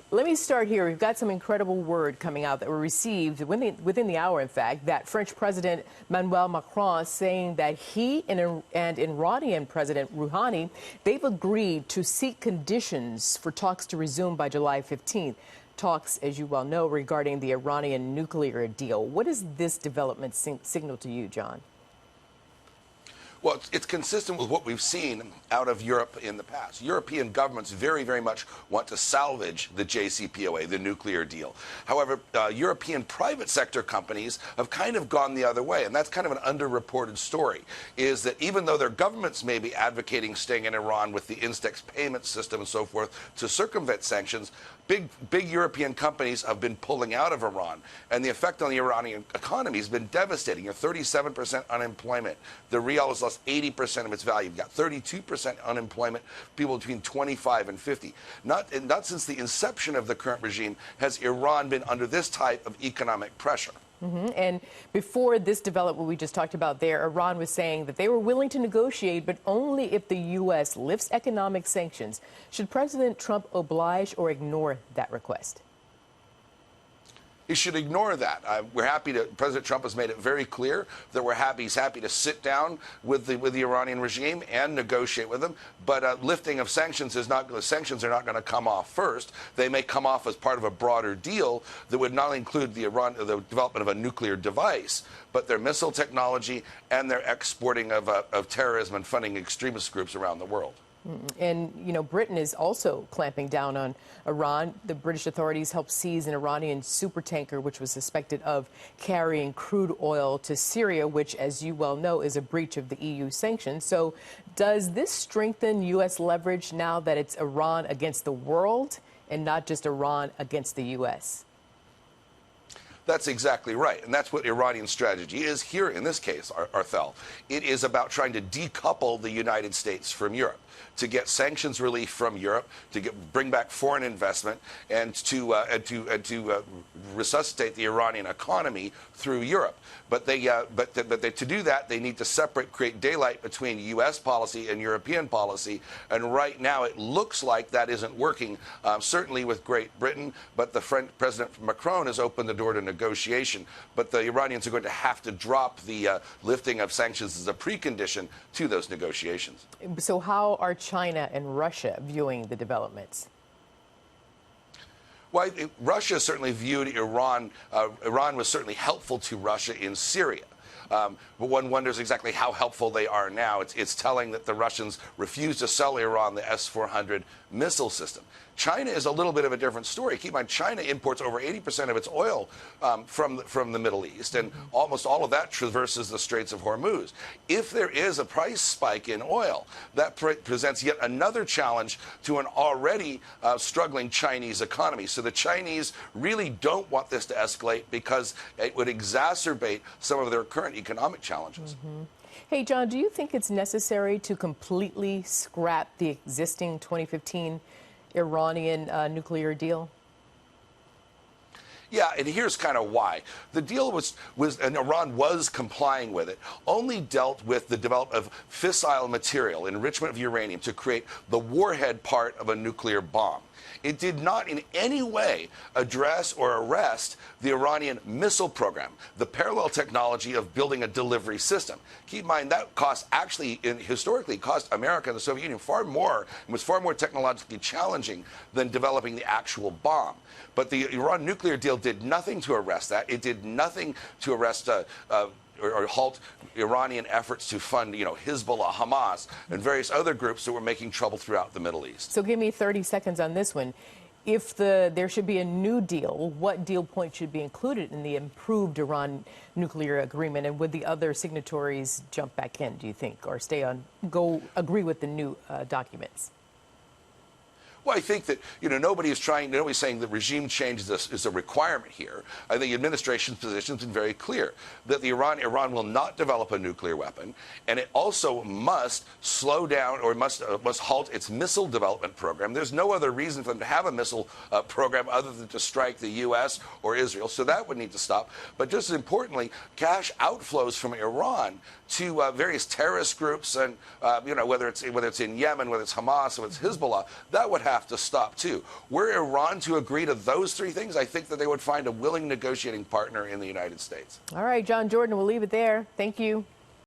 Let me start here. We've got some incredible word coming out that were received within the hour, in fact, that French President Emmanuel Macron saying that he and Iranian President Rouhani, they've agreed to seek conditions for talks to resume by July 15th. Talks, as you well know, regarding the Iranian nuclear deal. What does this development signal to you, John? Well, it's consistent with what we've seen out of Europe in the past. European governments very, very much want to salvage the JCPOA, the nuclear deal. However, European private sector companies have kind of gone the other way, and that's kind of an underreported story, is that even though their governments may be advocating staying in Iran with the Instex payment system and so forth to circumvent sanctions, big European companies have been pulling out of Iran, and the effect on the Iranian economy has been devastating. You're 37% unemployment. The rial has lost 80% of its value. You've got 32% unemployment, people between 25 and 50. Not since the inception of the current regime has Iran been under this type of economic pressure. And before this development we just talked about there, Iran was saying that they were willing to negotiate, but only if the U.S. lifts economic sanctions. Should President Trump oblige or ignore that request? He should ignore that. President Trump has made it very clear that he's happy to sit down with the Iranian regime and negotiate with them. But lifting of sanctions are not going to come off first. They may come off as part of a broader deal that would not only include the development of a nuclear device, but their missile technology and their exporting of terrorism and funding extremist groups around the world. And, you know, Britain is also clamping down on Iran. The British authorities helped seize an Iranian supertanker, which was suspected of carrying crude oil to Syria, which, as you well know, is a breach of the EU sanctions. So does this strengthen U.S. leverage now that it's Iran against the world and not just Iran against the U.S.? That's exactly right. And that's what Iranian strategy is here in this case, Arthel. It is about trying to decouple the United States from Europe, to get sanctions relief from Europe, to bring back foreign investment, and to resuscitate the Iranian economy through Europe. But to do that, they need to create daylight between U.S. policy and European policy. And right now, it looks like that isn't working, certainly with Great Britain. But the French President Macron has opened the door to negotiation. But the Iranians are going to have to drop the lifting of sanctions as a precondition to those negotiations. So how are China and Russia viewing the developments? Well, Russia certainly viewed Iran. Iran was certainly helpful to Russia in Syria. But one wonders exactly how helpful they are now. It's telling that the Russians refused to sell Iran the S-400 missile system. China is a little bit of a different story. Keep in mind, China imports over 80% of its oil from the Middle East, and almost all of that traverses the Straits of Hormuz. If there is a price spike in oil, that presents yet another challenge to an already struggling Chinese economy. So the Chinese really don't want this to escalate because it would exacerbate some of their current economic challenges. Hey, John, do you think it's necessary to completely scrap the existing 2015 Iranian nuclear deal? Yeah, and here's kind of why. The deal and Iran was complying with it, only dealt with the development of fissile material, enrichment of uranium, to create the warhead part of a nuclear bomb. It did not in any way address or arrest the Iranian missile program, the parallel technology of building a delivery system. Keep in mind that historically cost America and the Soviet Union far more and was far more technologically challenging than developing the actual bomb. But the Iran nuclear deal did nothing to arrest that. It did nothing to arrest or halt Iranian efforts to fund, Hezbollah, Hamas, and various other groups that were making trouble throughout the Middle East. So give me 30 seconds on this one. If there should be a new deal, what deal point should be included in the improved Iran nuclear agreement? And would the other signatories jump back in, do you think, or agree with the new documents? Well, I think that, nobody's saying that regime change is a requirement here. I think the administration's position has been very clear that Iran will not develop a nuclear weapon, and it also must slow down or must halt its missile development program. There's no other reason for them to have a missile program other than to strike the U.S. or Israel, so that would need to stop. But just as importantly, cash outflows from Iran to various terrorist groups, and whether it's in Yemen, whether it's Hamas, whether it's Hezbollah, that would have have to stop too. Were Iran to agree to those three things, I think that they would find a willing negotiating partner in the United States. All right, John Jordan, we'll leave it there. Thank you.